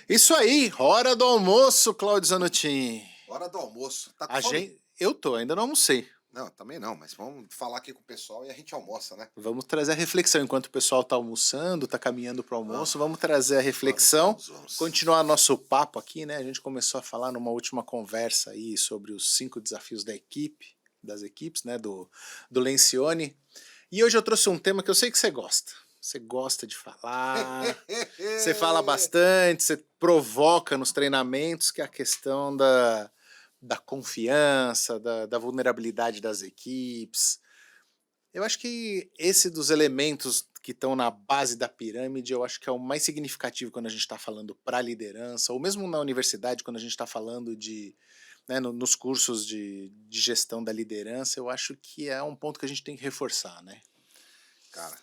Isso aí, hora do almoço, Cláudio Zanutin. Hora do almoço. Tá com A fome? gente, eu tô, ainda não almocei. Não, também não, mas vamos falar aqui com o pessoal e a gente almoça, né? Vamos trazer a reflexão enquanto o pessoal tá almoçando, tá caminhando pro Vamos, almoço. Vamos trazer a reflexão, vamos. continuar nosso papo aqui, né? A gente começou a falar numa última conversa aí sobre os 5 desafios da equipe, das equipes, né? Do Lencioni. E hoje eu trouxe um tema que eu sei que você gosta. Você gosta de falar, você fala bastante, você provoca nos treinamentos, que é a questão da confiança, da vulnerabilidade das equipes. Eu acho que esse dos elementos que estão na base da pirâmide, eu acho que é o mais significativo quando a gente está falando para liderança, ou mesmo na universidade, quando a gente está falando de, né, nos cursos de gestão da liderança, eu acho que é um ponto que a gente tem que reforçar, né? Cara,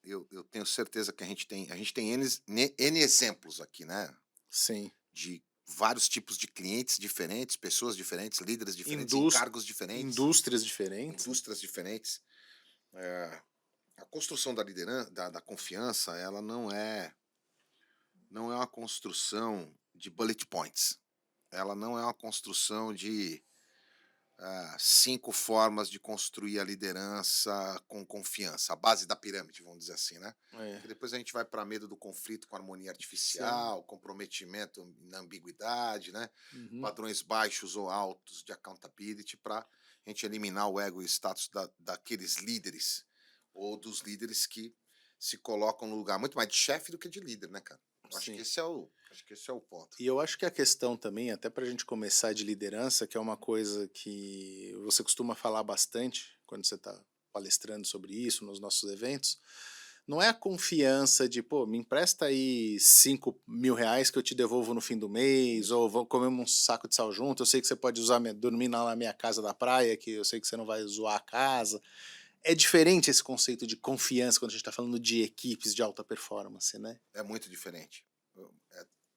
eu tenho certeza que a gente tem N exemplos aqui, né? Sim. De vários tipos de clientes diferentes, pessoas diferentes, líderes diferentes, Indús- encargos diferentes, indústrias diferentes, né? indústrias diferentes. A construção da liderança, da confiança, ela não é uma construção de bullet points. Ela não é uma construção de 5 formas de construir a liderança com confiança, a base da pirâmide, vamos dizer assim, né? É, Porque depois a gente vai para medo do conflito com harmonia sim. artificial, comprometimento na ambiguidade, né? Uhum. Padrões baixos ou altos de accountability para a gente eliminar o ego e o status daqueles líderes ou dos líderes que se colocam no lugar muito mais de chefe do que de líder, né, cara? Eu acho que Sim. esse é o ponto. E eu acho que a questão também, até para a gente começar de liderança, que é uma coisa que você costuma falar bastante quando você está palestrando sobre isso nos nossos eventos, não é a confiança de, pô, me empresta aí 5.000 reais que eu te devolvo no fim do mês, Isso. ou vamos comer um saco de sal junto, eu sei que você pode usar dormir na minha casa da praia, que eu sei que você não vai zoar a casa. É diferente esse conceito de confiança quando a gente está falando de equipes de alta performance, né? É muito diferente.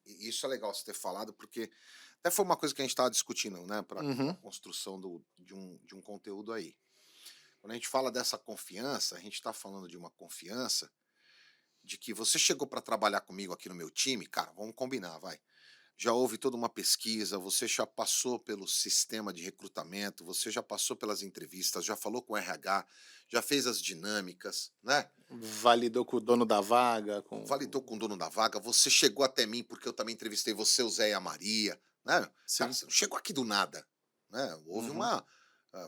E isso é legal você ter falado, porque até foi uma coisa que a gente estava discutindo, né, para a Uhum. construção de um conteúdo aí. Quando a gente fala dessa confiança, a gente está falando de uma confiança de que você chegou para trabalhar comigo aqui no meu time, cara, vamos combinar, vai. Já houve toda uma pesquisa, você já passou pelo sistema de recrutamento, você já passou pelas entrevistas, já falou com o RH, já fez as dinâmicas, né? Validou com o dono da vaga, com. Validou com o dono da vaga, você chegou até mim porque eu também entrevistei você, o Zé e a Maria, né? Cara, Sim. você não chegou aqui do nada, né? Houve Uhum.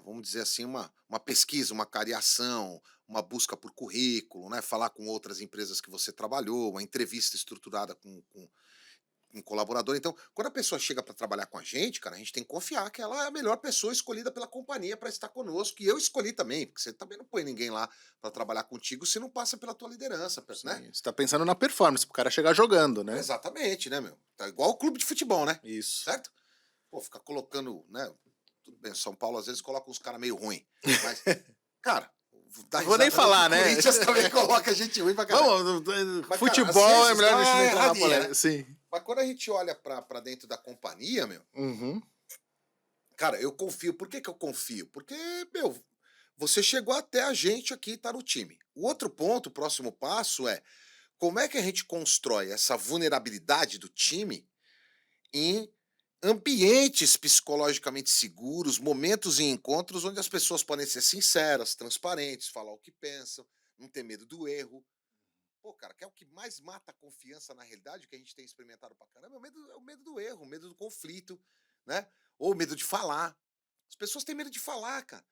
vamos dizer assim, uma pesquisa, uma cariação, uma busca por currículo, né? Falar com outras empresas que você trabalhou, uma entrevista estruturada com um colaborador. Então, quando a pessoa chega para trabalhar com a gente, cara, a gente tem que confiar que ela é a melhor pessoa escolhida pela companhia para estar conosco. E eu escolhi também, porque você também não põe ninguém lá para trabalhar contigo se não passa pela tua liderança, né? Sim. Você tá pensando na performance, pro cara chegar jogando, né? Exatamente, né, meu? Tá igual o clube de futebol, né? Isso. Certo? Pô, ficar colocando, né? Tudo bem, São Paulo às vezes coloca uns caras meio ruim, mas, cara, dá Não vou nem risada não que o falar, né? Corinthians também coloca gente ruim pra caralho. Vamos, Mas, cara, às futebol é vezes melhor dá a gente uma não entrar na erradinha, polêmica. né? Sim. Mas quando a gente olha pra dentro da companhia, meu, Uhum. cara, eu confio. Por que que eu confio? Porque, meu, você chegou até a gente aqui e tá no time. O outro ponto, o próximo passo é como é que a gente constrói essa vulnerabilidade do time em ambientes psicologicamente seguros, momentos e encontros onde as pessoas podem ser sinceras, transparentes, falar o que pensam, não ter medo do erro. Pô, cara, que é o que mais mata a confiança na realidade, que a gente tem experimentado pra caramba, é o medo do erro, o medo do conflito, né? Ou o medo de falar. As pessoas têm medo de falar, cara.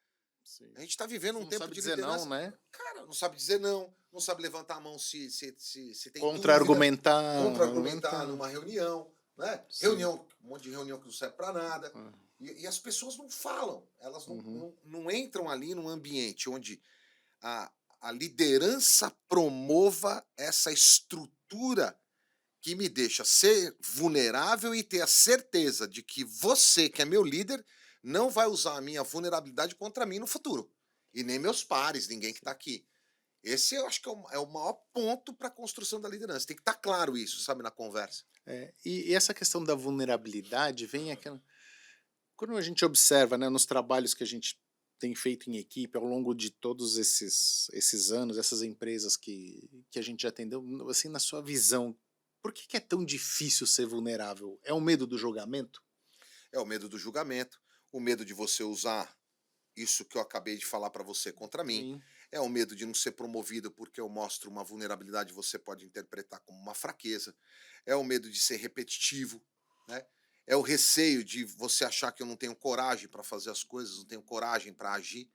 Sim. A gente tá vivendo um Não tempo sabe de dizer não, liderança. né? Cara, não sabe dizer não, não sabe levantar a mão se tem dúvida, Contra-argumentar. contra-argumentar Argumentar. numa reunião, né? Sim. Reunião, um monte de reunião que não serve para nada. Ah, E as pessoas não falam, elas não, uhum. não, não entram ali num ambiente onde a, a liderança promova essa estrutura que me deixa ser vulnerável e ter a certeza de que você, que é meu líder, não vai usar a minha vulnerabilidade contra mim no futuro. E nem meus pares, ninguém que está Sim. aqui. Esse eu acho que é o maior ponto para a construção da liderança. Tem que estar claro isso, sabe, na conversa. É, e essa questão da vulnerabilidade vem aquela. Quando a gente observa, né, nos trabalhos que a gente tem feito em equipe ao longo de todos esses anos, essas empresas que a gente já atendeu, assim, na sua visão, Por que é tão difícil ser vulnerável? É o medo do julgamento? É o medo do julgamento, o medo de você usar isso que eu acabei de falar para você contra mim, Sim. é o medo de não ser promovido porque eu mostro uma vulnerabilidade e você pode interpretar como uma fraqueza, é o medo de ser repetitivo, né? É o receio de você achar que eu não tenho coragem para fazer as coisas, não tenho coragem para agir,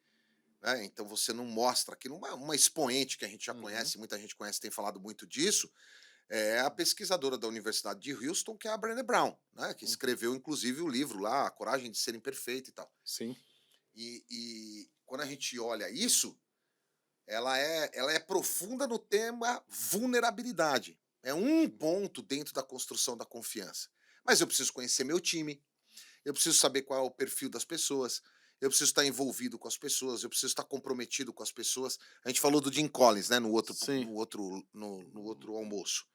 né? Então você não mostra aquilo. Uma expoente que a gente já Uhum. conhece, muita gente conhece, tem falado muito disso, é a pesquisadora da Universidade de Houston, que é a Brené Brown, né? Que Hum. escreveu inclusive o livro lá, A Coragem de Ser Imperfeito e tal. Sim. E quando a gente olha isso, ela é profunda no tema vulnerabilidade. É um ponto dentro da construção da confiança. Mas eu preciso conhecer meu time, eu preciso saber qual é o perfil das pessoas, eu preciso estar envolvido com as pessoas, eu preciso estar comprometido com as pessoas. A gente falou do Jim Collins, né, Sim. no outro almoço.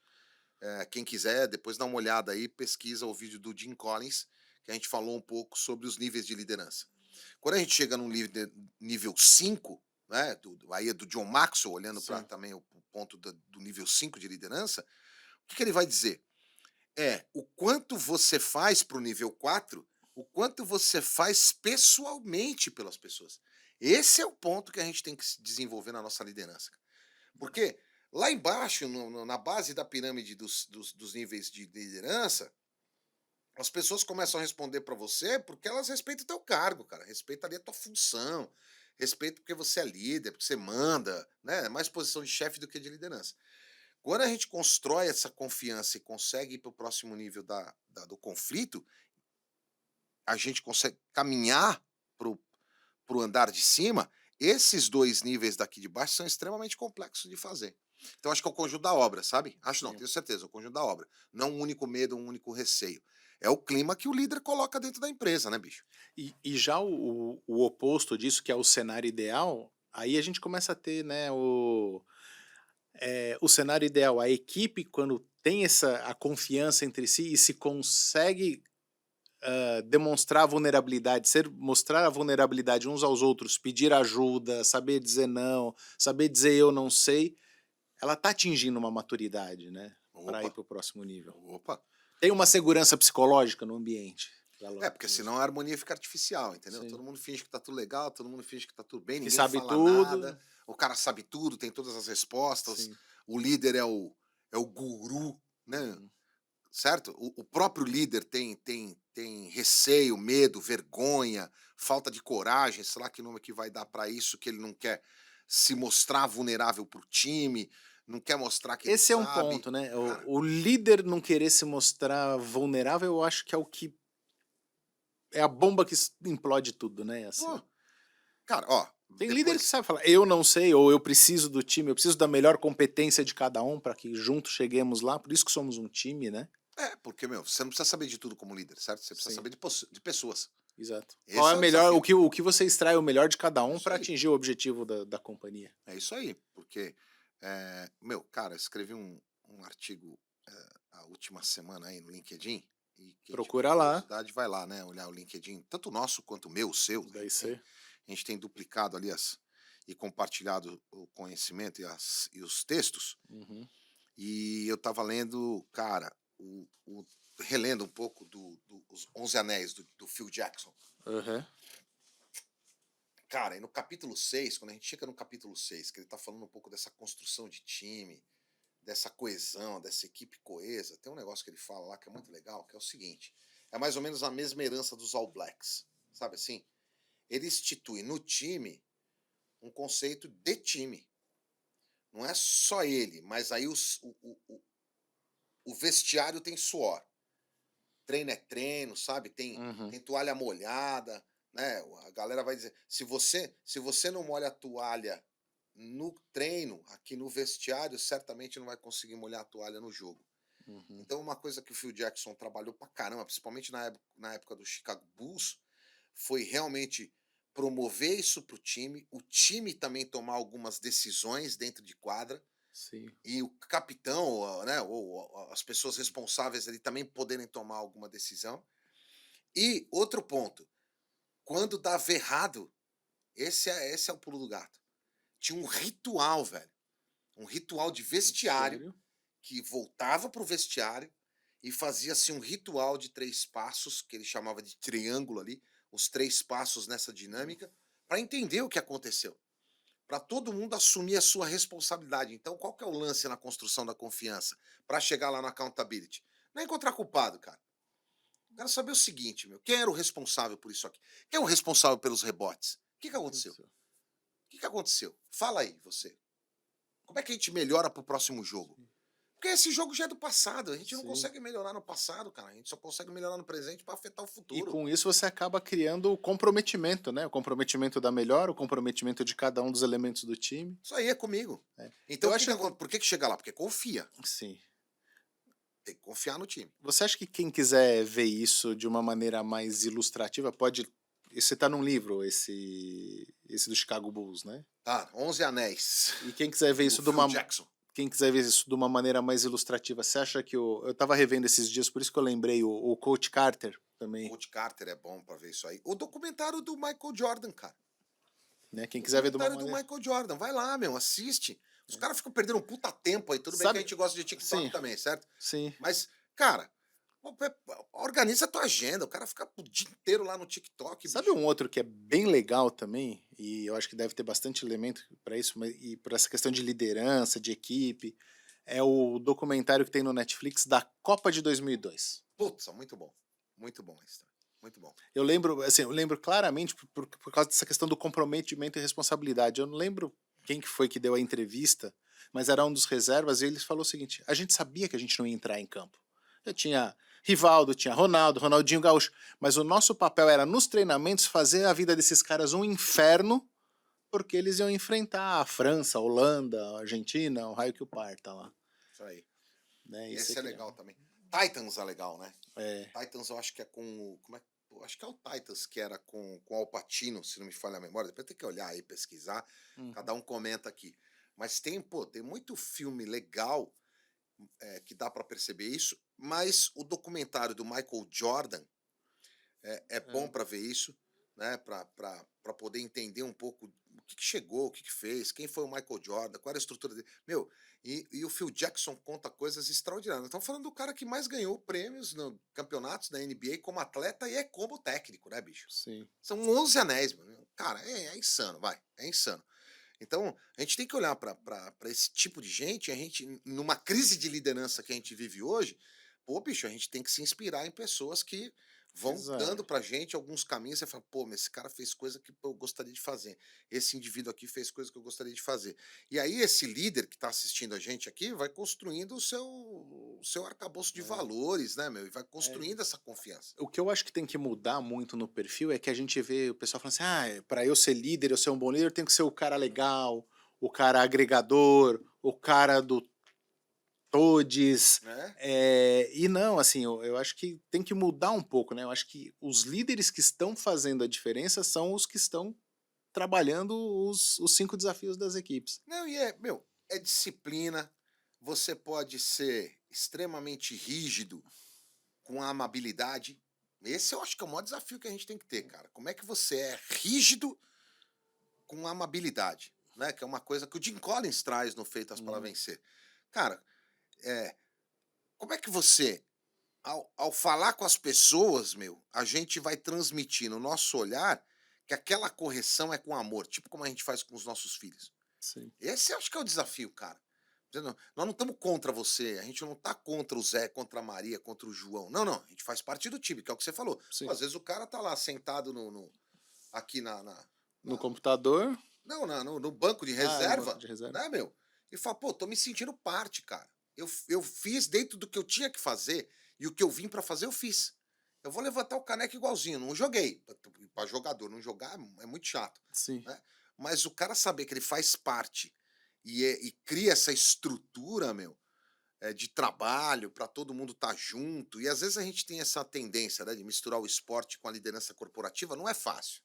Quem quiser, depois dá uma olhada aí, pesquisa o vídeo do Jim Collins, que a gente falou um pouco sobre os níveis de liderança. Quando a gente chega num nível 5, né, aí é do John Maxwell, olhando para Sim. também o ponto do nível 5 de liderança, o que ele vai dizer? É o quanto você faz para o nível 4, o quanto você faz pessoalmente pelas pessoas. Esse é o ponto que a gente tem que se desenvolver na nossa liderança. Porque lá embaixo, na base da pirâmide dos níveis de liderança, as pessoas começam a responder para você porque elas respeitam o teu cargo, cara, respeita ali a tua função, respeita porque você é líder, porque você manda, né, é mais posição de chefe do que de liderança. Quando a gente constrói essa confiança e consegue ir para o próximo nível do conflito, a gente consegue caminhar para o andar de cima, esses 2 níveis daqui de baixo são extremamente complexos de fazer. Então acho que é o conjunto da obra, sabe? Acho não, Sim. tenho certeza, é o conjunto da obra. Não um único medo, um único receio. É o clima que o líder coloca dentro da empresa, né, bicho? E já o oposto disso, que é o cenário ideal, aí a gente começa a ter, né, o cenário ideal, a equipe quando tem a confiança entre si e se consegue, demonstrar a vulnerabilidade, mostrar a vulnerabilidade uns aos outros, pedir ajuda, saber dizer não, saber dizer eu não sei, ela tá atingindo uma maturidade, né, para ir Opa, para o próximo nível. opa. Tem uma segurança psicológica no ambiente pra ela É, porque senão a harmonia fica artificial, entendeu? sim. Todo mundo finge que tá tudo legal, todo mundo finge que tá tudo bem, Que ninguém sabe fala nada, tudo. o cara sabe tudo, tem todas as respostas, Sim. o líder é o guru, né? Uhum. Certo? O próprio líder tem receio, medo, vergonha, falta de coragem, sei lá que nome que vai dar para isso, que ele não quer se mostrar vulnerável para o time, não quer mostrar que ele Esse é um sabe. ponto, né, Cara, o líder não querer se mostrar vulnerável, eu acho que é o que é a bomba que implode tudo, né, assim. pô, cara, ó, Tem líder que depois sabe falar: "Eu não sei", ou "Eu preciso do time, eu preciso da melhor competência de cada um para que juntos cheguemos lá", por isso que somos um time, né. porque, meu, você não precisa saber de tudo como líder, certo? Você precisa Sim, saber de pessoas. exato. Qual é Esse o é o melhor desafio. o que você extrai o melhor de cada É um isso para aí. atingir o objetivo da companhia. É isso aí, porque, meu, cara, escrevi um artigo a última semana aí no LinkedIn, e quem tiver Procura lá, curiosidade vai lá, né, olhar o LinkedIn, tanto o nosso quanto o meu, o seu, daí você a gente tem duplicado ali e compartilhado o conhecimento e os textos, uhum. e eu tava lendo, cara, relendo um pouco os 11 Anéis do Phil Jackson. Aham. Cara, e no capítulo 6, quando a gente chega no capítulo 6, que ele tá falando um pouco dessa construção de time, dessa coesão, dessa equipe coesa, tem um negócio que ele fala lá que é muito legal, que é o seguinte: é mais ou menos a mesma herança dos All Blacks, sabe assim? Ele institui no time um conceito de time. Não é só ele, mas aí o vestiário tem suor. Treino é treino, sabe? Tem, Uhum. tem toalha molhada, né? A galera vai dizer, se você não molha a toalha no treino, aqui no vestiário, certamente não vai conseguir molhar a toalha no jogo. Uhum. Então, uma coisa que o Phil Jackson trabalhou pra caramba, principalmente na época do Chicago Bulls, foi realmente promover isso pro time, o time também tomar algumas decisões dentro de quadra, Sim. e o capitão, né, ou as pessoas responsáveis ali também poderem tomar alguma decisão. E outro ponto, quando dava errado, esse é o pulo do gato. Tinha um ritual, velho, um ritual de vestiário Vestiário. que voltava para o vestiário e fazia-se um ritual de 3 passos, que ele chamava de triângulo ali, os 3 passos nessa dinâmica, para entender o que aconteceu, para todo mundo assumir a sua responsabilidade. Então, qual que é o lance na construção da confiança, para chegar lá no accountability? Não é encontrar culpado, cara. Eu quero saber o seguinte, meu, quem era o responsável por isso aqui? Quem é o responsável pelos rebotes? O que que aconteceu? O que que aconteceu? Fala aí, você. Como é que a gente melhora para o próximo jogo? Porque esse jogo já é do passado, a gente não Sim. consegue melhorar no passado, cara, a gente só consegue melhorar no presente para afetar o E futuro. com isso você acaba criando o comprometimento, né, o comprometimento da melhora, o comprometimento de cada um dos elementos do time. Isso aí é comigo. É. Então Eu o que que acho acon por que que chega lá? Porque confia, sim. tem que confiar no time. Você acha que quem quiser ver isso de uma maneira mais ilustrativa pode esse tá num livro, esse do Chicago Bulls, né. Tá, 11 Anéis, E quem quiser ver do isso de Phil uma Jackson. quem quiser ver isso de uma maneira mais ilustrativa, você acha que eu estava revendo esses dias, por isso que eu lembrei o Coach Carter também, Coach Carter é bom pra ver isso aí. O documentário do Michael Jordan, cara. né, quem quiser ver de uma Documentário do maneira Michael Jordan, vai lá, meu, assiste. Os caras ficam perdendo um puta tempo aí, tudo bem que a sabe gente gosta de TikTok sim, também, certo? sim. Mas, cara, organiza a tua agenda, o cara fica o dia inteiro lá no TikTok, Sabe bicho. um outro que é bem legal também, e eu acho que deve ter bastante elemento para isso, mas e por essa questão de liderança, de equipe, é o documentário que tem no Netflix da Copa de 2002. Putz, muito bom esse, muito bom. Eu lembro, assim, eu lembro claramente por causa dessa questão do comprometimento e responsabilidade. Eu não lembro quem que foi que deu a entrevista, mas era um dos reservas e ele falou o seguinte: a gente sabia que a gente não ia entrar em campo. Eu tinha Rivaldo, tinha Ronaldo, Ronaldinho Gaúcho, mas o nosso papel era nos treinamentos fazer a vida desses caras um inferno, porque eles iam enfrentar a França, a Holanda, a Argentina, o raio que o parta lá, Isso aí. né? Isso Esse é aqui legal também. Titans é legal, né? é, Titans eu acho que é com. Como é, eu acho que é o Titans que era com Al Pacino, se não me falha a memória. Depois tem que olhar aí, pesquisar. uhum, Cada um comenta aqui. Mas tem, pô, tem muito filme legal que dá pra perceber isso. Mas o documentário do Michael Jordan é bom é, pra ver isso, né? Pra poder entender um pouco o que, que chegou, o que, que fez, quem foi o Michael Jordan, qual era a estrutura dele. Meu, e o Phil Jackson conta coisas extraordinárias. Estamos falando do cara que mais ganhou prêmios no campeonatos da NBA como atleta e é como técnico, né, bicho? sim. São 11 anéis, mano. Cara, é insano, vai. É insano. Então, a gente tem que olhar para esse tipo de gente, a gente, numa crise de liderança que a gente vive hoje, pô, bicho, a gente tem que se inspirar em pessoas que vão dando Exato. pra gente alguns caminhos, você fala, pô, mas esse cara fez coisa que eu gostaria de fazer. Esse indivíduo aqui fez coisa que eu gostaria de fazer. E aí esse líder que está assistindo a gente aqui vai construindo o seu arcabouço de É. valores, né, meu? E vai É, construindo essa confiança. o que eu acho que tem que mudar muito no perfil é que a gente vê o pessoal falando assim: ah, para eu ser líder, eu ser um bom líder, eu tenho que ser o cara legal, o cara agregador, o cara do todes. Né? E não, assim, eu acho que tem que mudar um pouco, né? Eu acho que os líderes que estão fazendo a diferença são os que estão trabalhando os 5 desafios das equipes. Não, meu, é disciplina. Você pode ser extremamente rígido com a amabilidade. Esse eu acho que é o maior desafio que a gente tem que ter, cara. Como é que você é rígido com a amabilidade, né? Que é uma coisa que o Jim Collins traz no Feitas para Hum, Vencer. Cara, é, como é que você, ao falar com as pessoas, meu, a gente vai transmitir no nosso olhar que aquela correção é com amor, tipo como a gente faz com os nossos filhos. sim, Esse eu acho que é o desafio, cara. Nós não estamos contra você, a gente não está contra o Zé, contra a Maria, contra o João. Não, não, a gente faz parte do time, que é o que você falou. Pô, sim. às vezes o cara tá lá sentado aqui No na- computador, não, no banco de no banco reserva, de reserva. né, meu? E fala, pô, tô me sentindo parte, cara. Eu fiz dentro do que eu tinha que fazer e o que eu vim para fazer, eu fiz. Eu vou levantar o caneco igualzinho, não joguei. Para jogador não jogar é muito chato, Sim. né? Mas o cara saber que ele faz parte e cria essa estrutura, meu, de trabalho para todo mundo estar junto. E às vezes a gente tem essa tendência, né, de misturar o esporte com a liderança corporativa, não é fácil.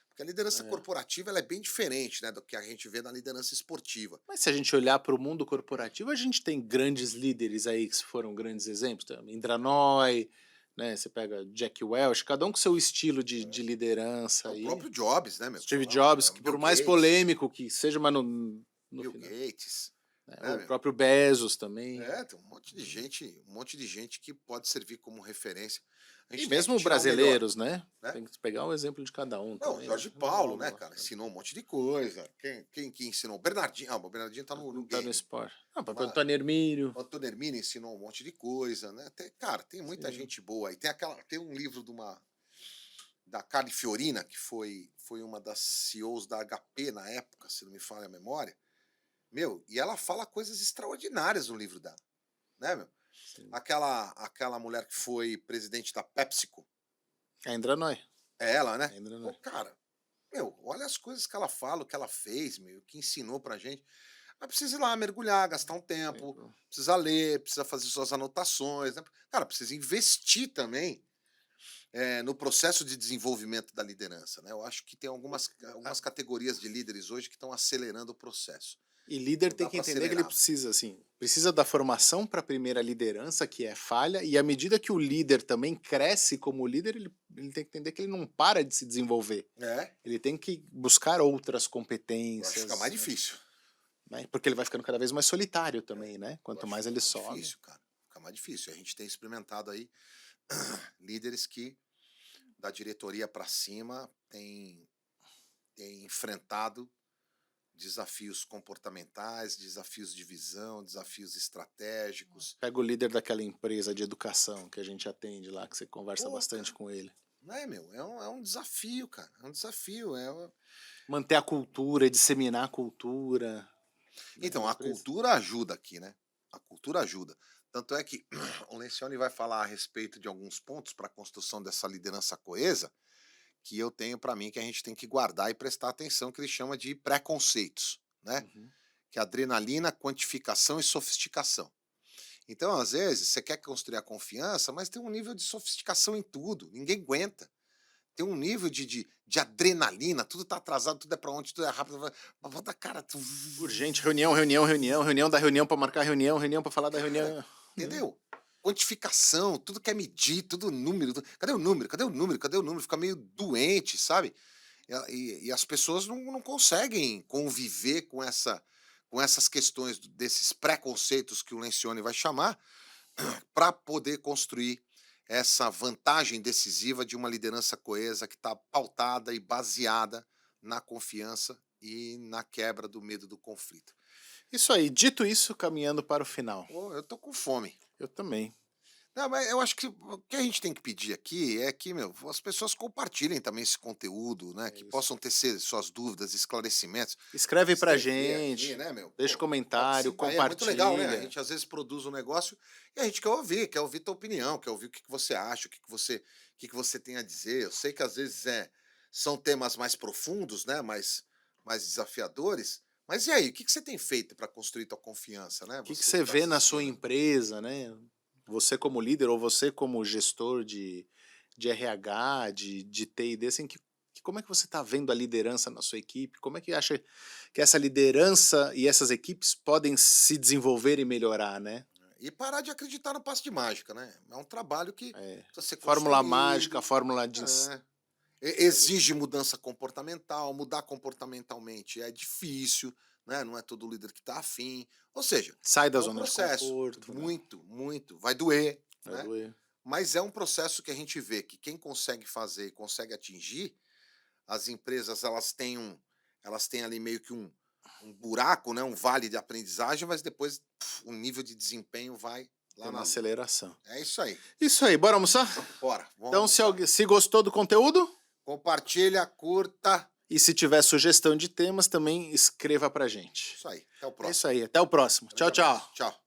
Porque a liderança É. corporativa ela é bem diferente, né, do que a gente vê na liderança esportiva. Mas se a gente olhar para o mundo corporativo, a gente tem grandes líderes aí que foram grandes exemplos. Indra Nooy, né? Você pega Jack Welch, cada um com seu estilo de liderança O aí. próprio Jobs, né, meu? Steve Jobs, que Bill por mais Gates, polêmico que seja, mas no Bill final. Gates. né? né, O meu? próprio Bezos também. É, tem um monte de gente que pode servir como referência. A E gente tem que mesmo tirar o melhor, brasileiros, né? né? Tem que pegar o exemplo de cada um Não, também, né? Jorge Paulo, né, Logo, cara, ensinou um monte de coisa. Quem que ensinou? Bernardinho, o Bernardinho tá no tá no game. esporte. Ah, o próprio Mas Antônio Hermílio. o Antônio Hermínio ensinou um monte de coisa, né? Cara, tem muita Sim. gente boa aí. Tem um livro da Carly Fiorina, que foi uma das CEOs da HP na época, se não me falha a memória. Meu, e ela fala coisas extraordinárias no livro dela, né, meu? Sim. Aquela mulher que foi presidente da PepsiCo, A Indra Nooy. é ela, né? A Indra Pô, Nooy. cara, meu, olha as coisas que ela fala, o que ela fez, meu, o que ensinou pra gente. Mas precisa ir lá mergulhar, gastar um Sim, tempo, pô. precisa ler, precisa fazer suas anotações, né? Cara, precisa investir também no processo de desenvolvimento da liderança, né? Eu acho que tem Ah, algumas categorias de líderes hoje que estão acelerando o processo. e líder Não tem dá que para entender que ele acelerar, meu. precisa, assim, precisa da formação para a primeira liderança, que é falha, e à medida que o líder também cresce como líder, ele tem que entender que ele não para de se desenvolver. É, Ele tem que buscar outras eu acho que fica mais competências, difícil. né? Porque ele vai ficando cada vez mais solitário também, né? Eu Quanto acho que mais fica ele mais sobe. difícil, cara. Fica mais difícil. A gente tem experimentado aí líderes que, da diretoria para cima, têm enfrentado desafios comportamentais, desafios de visão, desafios estratégicos. Pega o líder daquela empresa de educação que a gente atende lá, que você conversa Pô, bastante cara, com ele. não é, meu? É um desafio, cara. É um desafio. Manter a cultura, disseminar a cultura, né, Então, da a empresa. cultura ajuda aqui, né? A cultura ajuda. Tanto é que o Lencioni vai falar a respeito de alguns pontos para a construção dessa liderança coesa, que eu tenho para mim que a gente tem que guardar e prestar atenção, que ele chama de preconceitos, né? Uhum. Que é adrenalina, quantificação e sofisticação. Então, às vezes, você quer construir a confiança, mas tem um nível de sofisticação em tudo, ninguém aguenta. Tem um nível de adrenalina, tudo tá atrasado, tudo é pra onde, tudo é rápido. Bota, cara, Urgente, reunião, reunião, reunião, reunião da reunião para marcar reunião, reunião para falar da cara, reunião. Né? entendeu? Quantificação, tudo quer medir, tudo número. Cadê o número? Cadê o número? Cadê o número? Fica meio doente, sabe? E as pessoas não conseguem conviver com essas questões desses preconceitos que o Lencioni vai chamar para poder construir essa vantagem decisiva de uma liderança coesa que está pautada e baseada na confiança e na quebra do medo do conflito. Isso aí, dito isso, caminhando para o final. Pô, eu tô com fome. Eu também. Não, mas eu acho que o que a gente tem que pedir aqui é que, meu, as pessoas compartilhem também esse conteúdo, né? É Que isso. possam ter suas dúvidas, esclarecimentos. Escreve pra Escrever aqui, gente, né, meu? deixa Pô, comentário, participa aí, é muito legal, né? A compartilha. gente às vezes produz um negócio e a gente quer ouvir tua opinião, quer ouvir o que você acha, o que você tem a dizer. Eu sei que às vezes são temas mais profundos, né? Mais desafiadores. Mas e aí, o que você tem feito para construir tua confiança, né? O que Você que você está vê na sua assistindo. empresa, né? Você como líder ou você como gestor de RH, de T&D, assim, como é que você está vendo a liderança na sua equipe? Como é que acha que essa liderança e essas equipes podem se desenvolver e melhorar, né? E parar de acreditar no passe de mágica, né? É um trabalho que É, precisa ser fórmula mágica, construído. fórmula de... É. fazer- Exige mudança comportamental, mudar comportamentalmente é difícil, né? Não é todo líder que está afim. Ou seja, Sai da é um zona de processo conforto, né? muito, muito. Vai doer, Vai né? doer. Mas é um processo que a gente vê que quem consegue fazer e consegue atingir, as empresas elas têm ali meio que um buraco, né? Um vale de aprendizagem, mas depois o nível de desempenho vai Tem lá uma na lua. aceleração. É isso aí. Isso aí, bora almoçar? Bora, vamos Então, almoçar. se gostou do conteúdo Compartilha, curta. e se tiver sugestão de temas, também escreva pra gente. Isso aí. Até o É isso próximo. aí, até o próximo. Grande Tchau, abraço. tchau. Tchau.